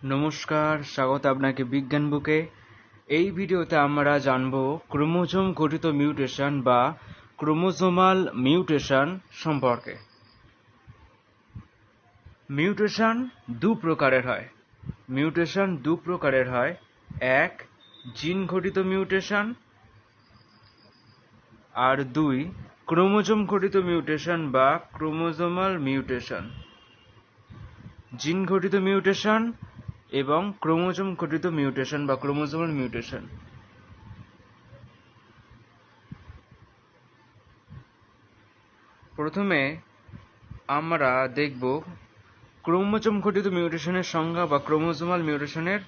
নমস্কার, স্বাগত আপনাকে বিজ্ঞান বুকে। এই ভিডিওতে আমরা জানব ক্রোমোজোম গঠিত মিউটেশন বা ক্রোমোজোমাল মিউটেশন সম্পর্কে। মিউটেশন দু প্রকারের হয়। এক, জিন ঘটিত মিউটেশন, আর দুই, ক্রোমোজোম ঘটিত মিউটেশন বা ক্রোমোজোমাল মিউটেশন। জিন ঘটিত মিউটেশন এবং ক্রোমোজোম ঘটিত মিউটেশন বা ক্রোমোজোমাল মিউটেশন। প্রথমে আমরা দেখব ক্রোমোজোম ঘটিত মিউটেশনের সংজ্ঞা বা ক্রোমোজোমাল মিউটেশনের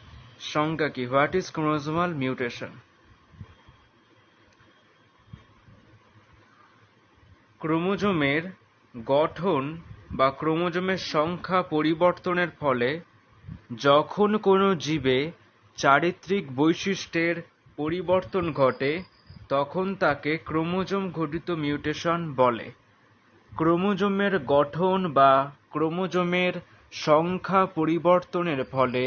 সংজ্ঞা কি। What is chromosomal mutation? ক্রোমোজোমের গঠন বা ক্রোমোজোমের সংখ্যা পরিবর্তনের ফলে যখন কোনো জীবে চারিত্রিক বৈশিষ্ট্যের পরিবর্তন ঘটে তখন তাকে ক্রোমোজোম ঘটিত মিউটেশন বলে। ক্রোমোজোমের গঠন বা ক্রোমোজোমের সংখ্যা পরিবর্তনের ফলে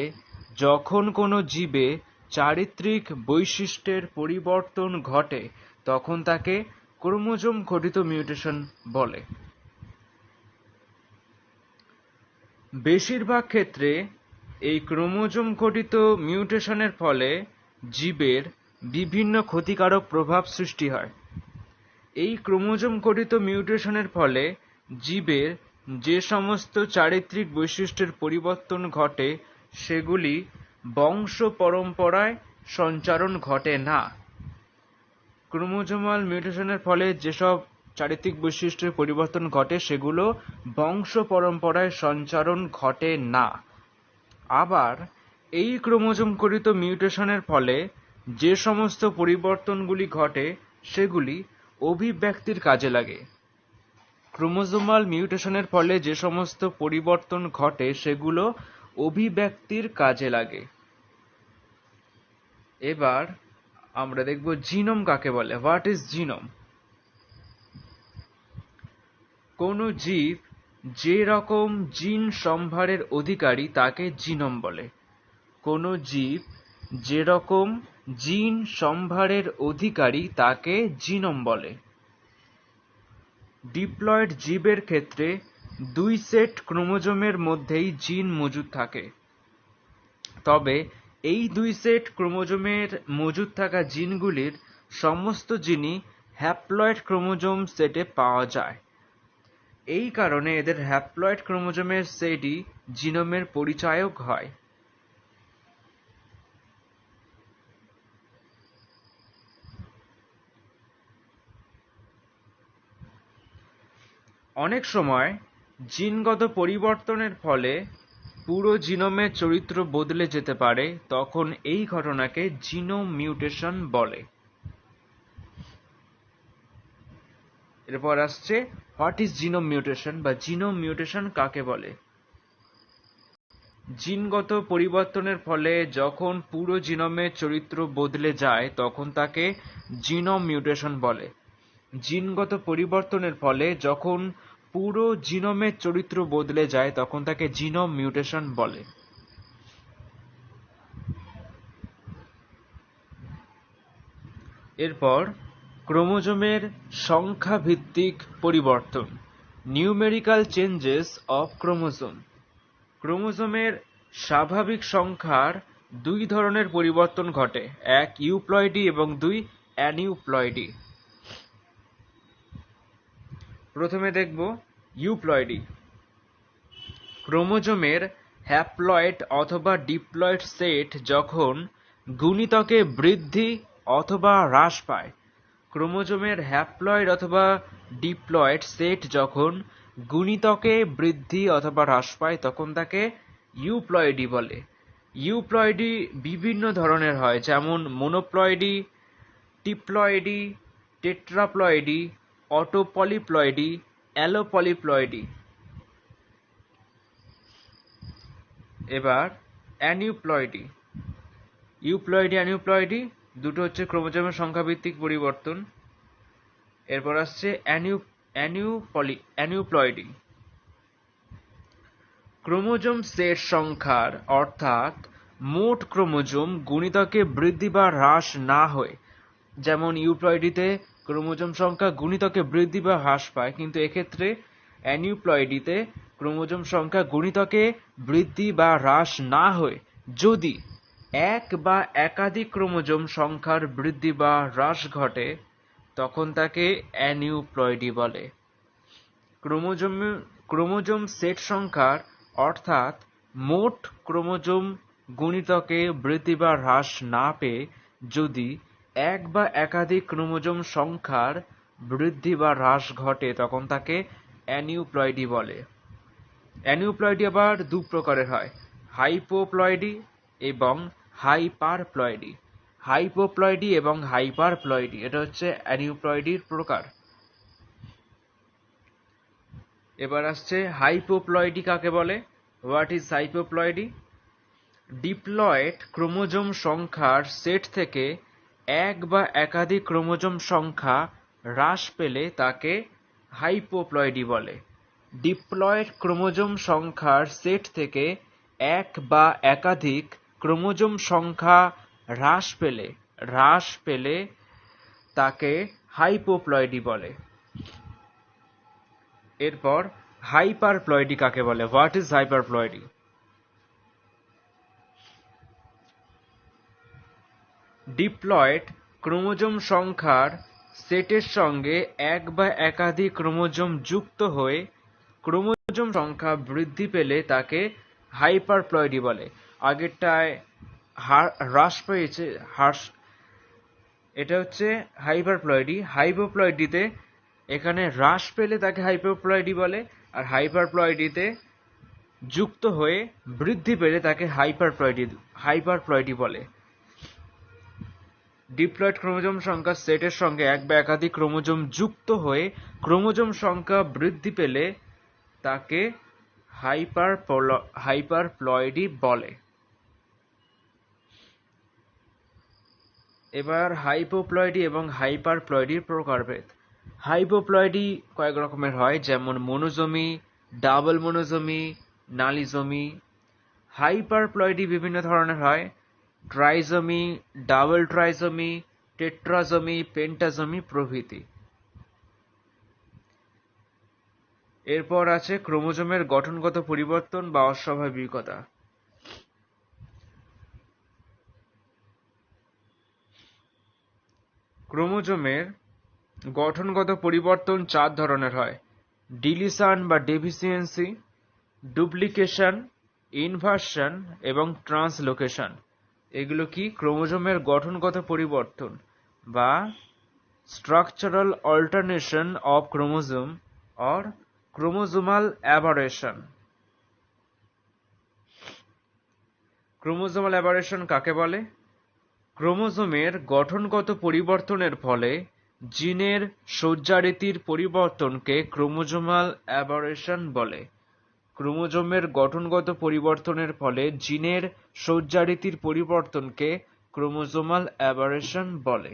যখন কোনো জীবে চারিত্রিক বৈশিষ্ট্যের পরিবর্তন ঘটে তখন তাকে ক্রোমোজোম ঘটিত মিউটেশন বলে। বেশিরভাগ ক্ষেত্রে এই ক্রোমোজোম ঘটিত মিউটেশনের ফলে জীবের বিভিন্ন ক্ষতিকারক প্রভাব সৃষ্টি হয়। এই ক্রোমোজোম ঘটিত মিউটেশনের ফলে জীবের যে সমস্ত চারিত্রিক বৈশিষ্ট্যের পরিবর্তন ঘটে সেগুলি বংশ পরম্পরায় সঞ্চারণ ঘটে না। ক্রোমোজোমাল মিউটেশনের ফলে যেসব চারিত্রিক বৈশিষ্ট্যের পরিবর্তন ঘটে সেগুলো বংশ পরম্পরায় সঞ্চারণ ঘটে না। আবার এই ক্রোমোজোম ঘটিত মিউটেশনের ফলে যে সমস্ত পরিবর্তনগুলি ঘটে সেগুলি অভিব্যক্তির কাজে লাগে। ক্রোমোজোমাল মিউটেশনের ফলে যে সমস্ত পরিবর্তন ঘটে সেগুলো অভিব্যক্তির কাজে লাগে। এবার আমরা দেখব জিনোম কাকে বলে। What is genome? কোনো জীব যে রকম জিন সম্ভারের অধিকারী তাকে জিনোম বলে। কোনো জীব যে রকম জিন সম্ভারের অধিকারী তাকে জিনোম বলে। ডিপ্লয়েড জীবের ক্ষেত্রে দুই সেট ক্রোমোজোমের মধ্যেই জিন মজুদ থাকে। তবে এই দুই সেট ক্রোমোজোমের মজুদ থাকা জিনগুলির সমস্ত জিনই হ্যাপ্লয়েড ক্রোমোজোম সেটে পাওয়া যায়। এই কারণে এদের হ্যাপ্লয়েড ক্রোমোজোমের সেটই জিনোমের পরিচায়ক হয়। অনেক সময় জিনগত পরিবর্তনের ফলে পুরো জিনোমের চরিত্র বদলে যেতে পারে, তখন এই ঘটনাকে জিনোম মিউটেশন বলে। এরপর আসছে হোয়াট ইজ জিনোম মিউটেশন বা জিনোম মিউটেশন কাকে বলে। জিনগত পরিবর্তনের ফলে যখন পুরো জিনোমের চরিত্র বদলে যায় তখন তাকে জিনোম মিউটেশন বলে। জিনগত পরিবর্তনের ফলে যখন পুরো জিনোমের চরিত্র বদলে যায় তখন তাকে জিনোম মিউটেশন বলে। এরপর ক্রোমোজোমের সংখ্যা ভিত্তিক পরিবর্তন, নিউমেরিক্যাল চেঞ্জেস অফ ক্রোমোজোম। ক্রোমোজোমের স্বাভাবিক সংখ্যার দুই ধরনের পরিবর্তন ঘটে, এক ইউপ্লয়েডি এবং দুই অ্যানিউপ্লয়েডি। প্রথমে দেখব ইউপ্লয়েডি। ক্রোমোজোমের হ্যাপ্লয়েড অথবা ডিপ্লয়েড সেট যখন গুণিতকে বৃদ্ধি অথবা হ্রাস পায়। ক্রোমোজোমের হ্যাপ্লয়েড অথবা ডিপ্লয়েড সেট যখন গুণিতকে বৃদ্ধি অথবা হ্রাস পায় তখন তাকে ইউপ্লয়েডি বলে। ইউপ্লয়েডি বিভিন্ন ধরনের হয়, যেমন মোনোপ্লয়েডি, টিপ্লয়েডি, টেট্রাপ্লয়েডি, অটোপলিপ্লয়েডি, অ্যালোপলিপ্লয়েডি। এবার অ্যানিউপ্লয়েডি। ইউপ্লয়েডি অ্যানিউপ্লয়েডি দুটো হচ্ছে ক্রোমোজোমের সংখ্যাভিত্তিক পরিবর্তন। এরপর আসছে অ্যানিউপ্লয়েডি। ক্রোমোজোম সেট সংখ্যার অর্থাৎ মোট ক্রোমোজোম গুণিতকে বৃদ্ধি বা হ্রাস না হয়ে, যেমন ইউপ্লয়েডিতে ক্রোমোজোম সংখ্যা গুণিতকে বৃদ্ধি বা হ্রাস পায়, কিন্তু এক্ষেত্রে অ্যানিউপ্লয়েডিতে ক্রোমোজোম সংখ্যা গুণিতকে বৃদ্ধি বা হ্রাস না হয়ে যদি এক বা একাধিক ক্রোমোজোম সংখ্যার বৃদ্ধি বা হ্রাস ঘটে তখন তাকে অ্যানিউপ্লয়েডি বলে। ক্রোমোজোম সেট সংখ্যার অর্থাৎ মোট ক্রোমোজোম গুণিতকে বৃদ্ধি বা হ্রাস না পেয়ে যদি এক বা একাধিক ক্রোমোজোম সংখ্যার বৃদ্ধি বা হ্রাস ঘটে তখন তাকে অ্যানিউপ্লয়েডি বলে। অ্যানিউপ্লয়েডি আবার দু প্রকারের হয়, হাইপোপ্লয়েডি এবং হাইপারপ্লয়েডি। হাইপোপ্লয়েডি এবং হাইপারপ্লয়েডি এটা হচ্ছে অ্যানিউপ্লয়েডির প্রকার। এবার আসছে হাইপোপ্লয়েডি কাকে বলে। What is hypoploidy? Diploid chromosome সংখ্যার সেট থেকে এক বা একাধিক ক্রোমোজোম সংখ্যা হ্রাস পেলে তাকে হাইপোপ্লয়েডি বলে। ডিপ্লয়েড ক্রোমোজোম সংখ্যার সেট থেকে এক বা একাধিক ক্রোমোজোম সংখ্যা হ্রাস পেলে তাকে হাইপোপ্লয়েডি বলে। এরপর হাইপারপ্লয়েডি কাকে বলে। What is hyperploidy? Diploid chromosome সংখ্যার সেটের সঙ্গে এক বা একাধিক ক্রোমোজোম যুক্ত হয়ে ক্রোমোজোম সংখ্যা বৃদ্ধি পেলে তাকে হাইপারপ্লয়েডি বলে। আগেরটায় হ্রাস পেয়েছে, এটা হচ্ছে হাইপারপ্লয়েডি। হাইপোপ্লয়েডিতে এখানে হ্রাস পেলে তাকে হাইপোপ্লয়েডি বলে, আর হাইপারপ্লয়েডিতে যুক্ত হয়ে বৃদ্ধি পেলে তাকে হাইপারপ্লয়েডি বলে। ডিপ্লয়েড ক্রোমোজোম সংখ্যার সেটের সঙ্গে এক বা একাধিক ক্রোমোজোম যুক্ত হয়ে ক্রোমোজোম সংখ্যা বৃদ্ধি পেলে তাকে হাইপারপ্লয়েডি বলে। এবার হাইপোপ্লয়েডি এবং হাইপারপ্লয়েডির প্রকারভেদ। হাইপোপ্লয়েডি কয়েক রকমের হয়, যেমন মনোজমি, ডাবল মনোজমি, নালিজমি। হাইপারপ্লয়েডি বিভিন্ন ধরনের হয়, ট্রাইজমি, ডাবল ট্রাইজমি, টেট্রাজমি, পেন্টাজমি প্রভৃতি। এরপর আছে ক্রোমোজোমের গঠনগত পরিবর্তন বা অস্বাভাবিকতা। ক্রোমোজোমের গঠনগত পরিবর্তন চার ধরনের হয়, ডিলিশন বা ডেফিসিয়েন্সি, ডুপ্লিকেশন, ইনভার্সন এবং ট্রান্সলোকেশন। এগুলো কি? ক্রোমোজোমের গঠনগত পরিবর্তন বা structural alternation of chromosome or chromosomal aberration. Chromosomal aberration কাকে বলে? ক্রোমোজোমের গঠনগত পরিবর্তনের ফলে জিনের সজ্জারীতির পরিবর্তনকে ক্রোমোজোমাল অ্যাবারেশন বলে। ক্রোমোজোমের গঠনগত পরিবর্তনের ফলে জিনের সজ্জারীতির পরিবর্তনকে ক্রোমোজোমাল অ্যাবারেশন বলে।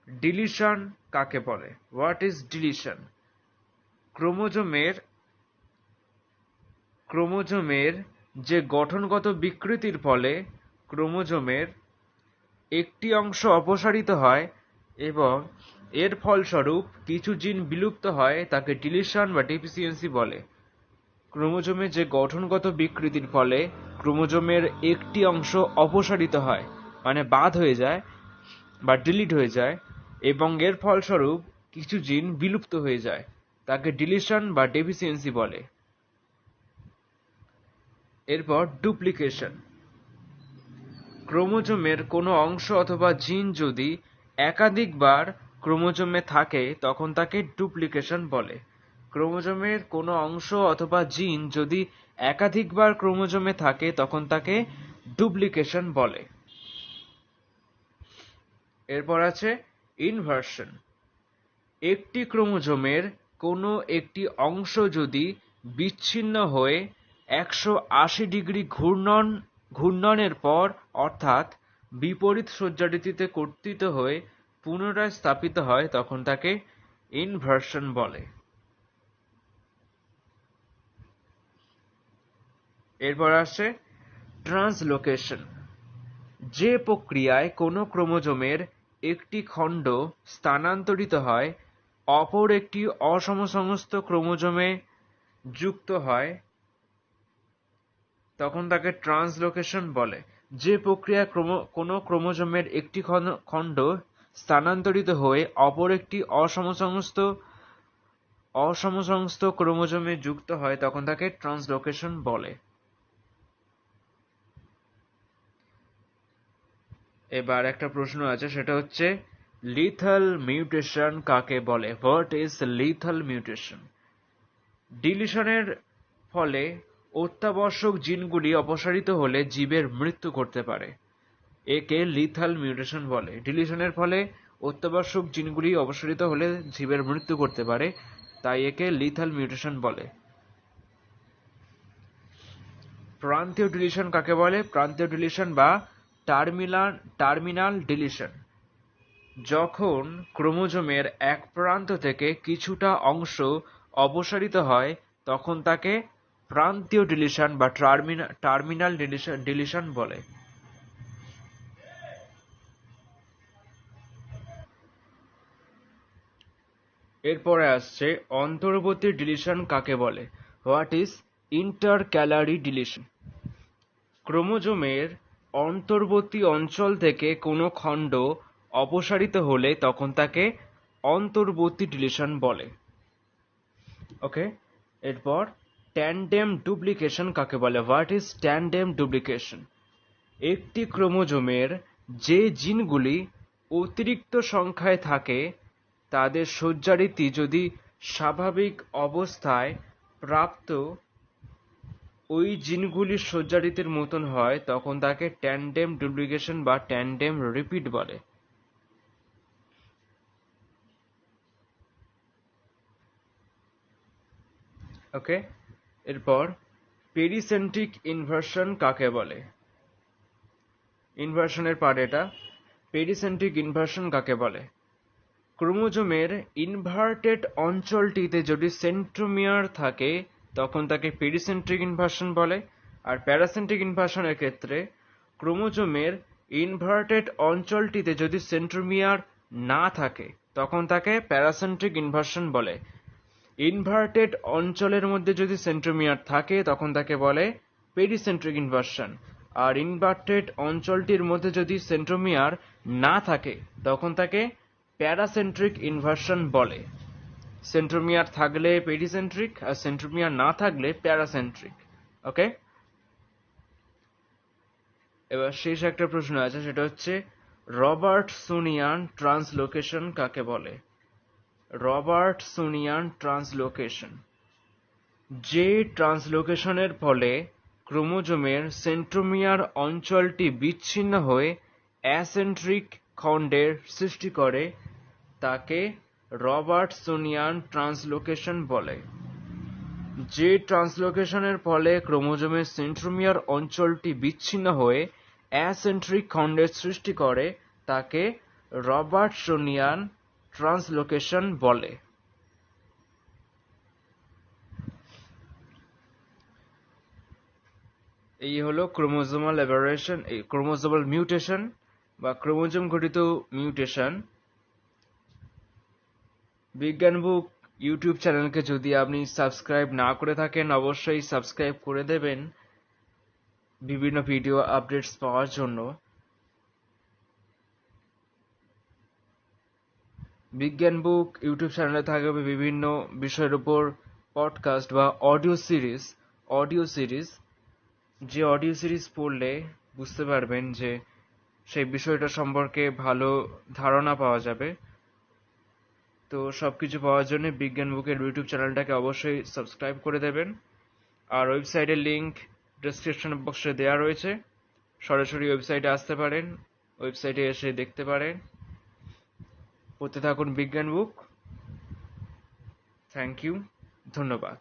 ডিলিশন কাকে বলে? What is deletion? ক্রোমোজোমের যে গঠনগত বিকৃতির ফলে ক্রোমোজোমের একটি অংশ অপসারিত হয় এবং এর ফলস্বরূপ কিছু জিন বিলুপ্ত হয় তাকে ডিলিশন বা ডেফিসিয়েন্সি বলে। ক্রোমোজোমের যে গঠনগত বিকৃতির ফলে ক্রোমোজোমের একটি অংশ অপসারিত হয়, মানে বাদ হয়ে যায় বা ডিলিট হয়ে যায়, এবং এর ফলস্বরূপ কিছু জিন বিলুপ্ত হয়ে যায় তাকে ডিলিশন বা ডেফিসিয়েন্সি বলে। এরপর ডুপ্লিকেশন। ক্রোমোজোমের কোনো অংশ অথবা জিন যদি একাধিকবার ক্রোমোজোমে থাকে তখন তাকে ডুপ্লিকেশন বলে। ক্রোমোজোমের কোনো অংশ অথবা জিন যদি একাধিকবার ক্রোমোজোমে থাকে তখন তাকে ডুপ্লিকেশন বলে। এরপর আছে ইনভার্সন। একটি ক্রোমোজোমের কোনো একটি অংশ যদি বিচ্ছিন্ন হয়ে 180 ডিগ্রি ঘূর্ণনের পর অর্থাৎ বিপরীত সজ্জারীতিতে কর্তিত হয়ে পুনরায় স্থাপিত হয় তখন তাকে ইনভার্সন বলে। এরপর আসছে ট্রান্সলোকেশন, যে প্রক্রিয়ায় কোনো ক্রোমোজোমের একটি খণ্ড স্থানান্তরিত হয় অপর একটি অসমসংস্থ ক্রোমোজোমে যুক্ত হয় তখন তাকে ট্রান্সলোকেশন বলে। যে প্রক্রিয়ায় কোনো ক্রোমোজোমের একটি খণ্ড স্থানান্তরিত হয়ে অপর একটি অসমসংস্থ ক্রোমোজোমে যুক্ত হয় তখন তাকে ট্রান্সলোকেশন বলে। এবার একটা প্রশ্ন আছে, সেটা হচ্ছে লিথাল মিউটেশন কাকে বলে? What is lethal mutation? ডিলিশনের ফলে অত্যাবশ্যক জিনগুলি অপসারিত হলে জীবের মৃত্যু ঘটতে পারে, একে লিথাল মিউটেশন বলে। ডিলিশনের ফলে অত্যাবশ্যক জিনগুলি অপসারিত হলে জীবের মৃত্যু ঘটতে পারে, তাই একে লিথাল মিউটেশন বলে। প্রান্তীয় ডিলিশন কাকে বলে? প্রান্তীয় ডিলিশন বা টার্মিনাল ডিলিশন, যখন ক্রোমোজোমের এক প্রান্ত থেকে কিছুটা অংশ অপসারিত হয় তখন তাকে প্রান্তীয় ডিলিশন বা টার্মিনাল ডিলিশন বলে। এরপরে আসছে অন্তর্বর্তী ডিলিশন কাকে বলে? What is ইন্টারক্যালারি deletion? ক্রোমোজোমের অন্তর্বর্তী অঞ্চল থেকে কোনো খণ্ড অপসারিত হলে তখন তাকে অন্তর্বর্তী ডিলিশন বলে। ওকে, এরপর ট্যান্ডেম ডুপ্লিকেশন কাকে বলে? What is tandem duplication? একটি ক্রোমোজোমের যে জিনগুলি অতিরিক্ত সংখ্যায় থাকে তাদের সজ্জারীতি যদি স্বাভাবিক অবস্থায় প্রাপ্ত ওই জিনগুলির সজ্জারীতির মতন হয় তখন তাকে ট্যান্ডেম ডুপ্লিকেশন বা ট্যান্ডেম রিপিট বলে। ওকে, এরপর পেরিসেন্ট্রিক ইনভার্সন কাকে বলে? ইনভার্সনের পার্ট এটা। পেরিসেন্ট্রিক ইনভার্সন কাকে বলে? ক্রোমোজোমের ইনভার্টেড অঞ্চলটিতে যদি সেন্ট্রোমিয়ার থাকে তখন তাকে পেরিসেন্ট্রিক ইনভার্সন বলে। আর প্যারাসেন্ট্রিক ইনভার্সনের ক্ষেত্রে ক্রোমোজোমের ইনভার্টেড অঞ্চলটিতে যদি সেন্ট্রোমিয়ার না থাকে তখন তাকে প্যারাসেন্ট্রিক ইনভার্সন বলে। ইনভার্টেড অঞ্চলের মধ্যে যদি সেন্ট্রোমিয়ার থাকে তখন তাকে বলে পেরিসেন্ট্রিক ইনভার্সন, আর ইনভার্টেড অঞ্চলটির মধ্যে যদি সেন্ট্রোমিয়ার না থাকে তখন তাকে প্যারাসেন্ট্রিক ইনভার্সন বলে। সেন্ট্রোমিয়ার থাকলে পেরিসেন্ট্রিক আর সেন্ট্রোমিয়ার না থাকলে প্যারাসেন্ট্রিক। ওকে, এবার শেষ একটা প্রশ্ন আছে, সেটা হচ্ছে রবার্টসোনিয়ান ট্রান্সলোকেশন কাকে বলে? রবার্টসোনিয়ান ট্রান্সলোকেশন, যে ট্রান্সলোকেশনের ফলে ক্রোমোজোমের সেন্ট্রোমিয়ার অঞ্চলটি বিচ্ছিন্ন হয়ে অ্যাসেন্ট্রিক খণ্ডের সৃষ্টি করে তাকে রবার্টসোনিয়ান ট্রান্সলোকেশন বলে। যে ট্রান্সলোকেশনের ফলে ক্রোমোজোমের সেন্ট্রোমিয়ার অঞ্চলটি বিচ্ছিন্ন হয়ে অ্যাসেন্ট্রিক খণ্ডের সৃষ্টি করে তাকে রবার্টসোনিয়ান ট্রান্সলোকেশন বলে। এই হলো ক্রোমোজোমাল অ্যাবারেশন, ক্রোমোজোমাল মিউটেশন বা ক্রোমোজোম ঘটিত মিউটেশন। বিজ্ঞান বুক ইউটিউব চ্যানেলকে যদি আপনি সাবস্ক্রাইব না করে থাকেন অবশ্যই সাবস্ক্রাইব করে দেবেন বিভিন্ন ভিডিও আপডেটস পাওয়ার জন্য। বিজ্ঞান বুক ইউটিউব চ্যানেলে থাকবে বিভিন্ন বিষয়ের উপর পডকাস্ট বা অডিও সিরিজ, যে অডিও সিরিজ পড়লে বুঝতে পারবেন যে সেই বিষয়টা সম্পর্কে ভালো ধারণা পাওয়া যাবে। তো সবকিছু পাওয়ার জন্য বিজ্ঞান বুকের ইউটিউব চ্যানেলটাকে অবশ্যই সাবস্ক্রাইব করে দেবেন। আর ওয়েবসাইটের লিংক ডেসক্রিপশন বক্সে দেওয়া রয়েছে, সরাসরি ওয়েবসাইটে আসতে পারেন, ওয়েবসাইটে এসে দেখতে পারেন। পড়তে থাকুন বিজ্ঞান বুক। থ্যাংক ইউ, ধন্যবাদ।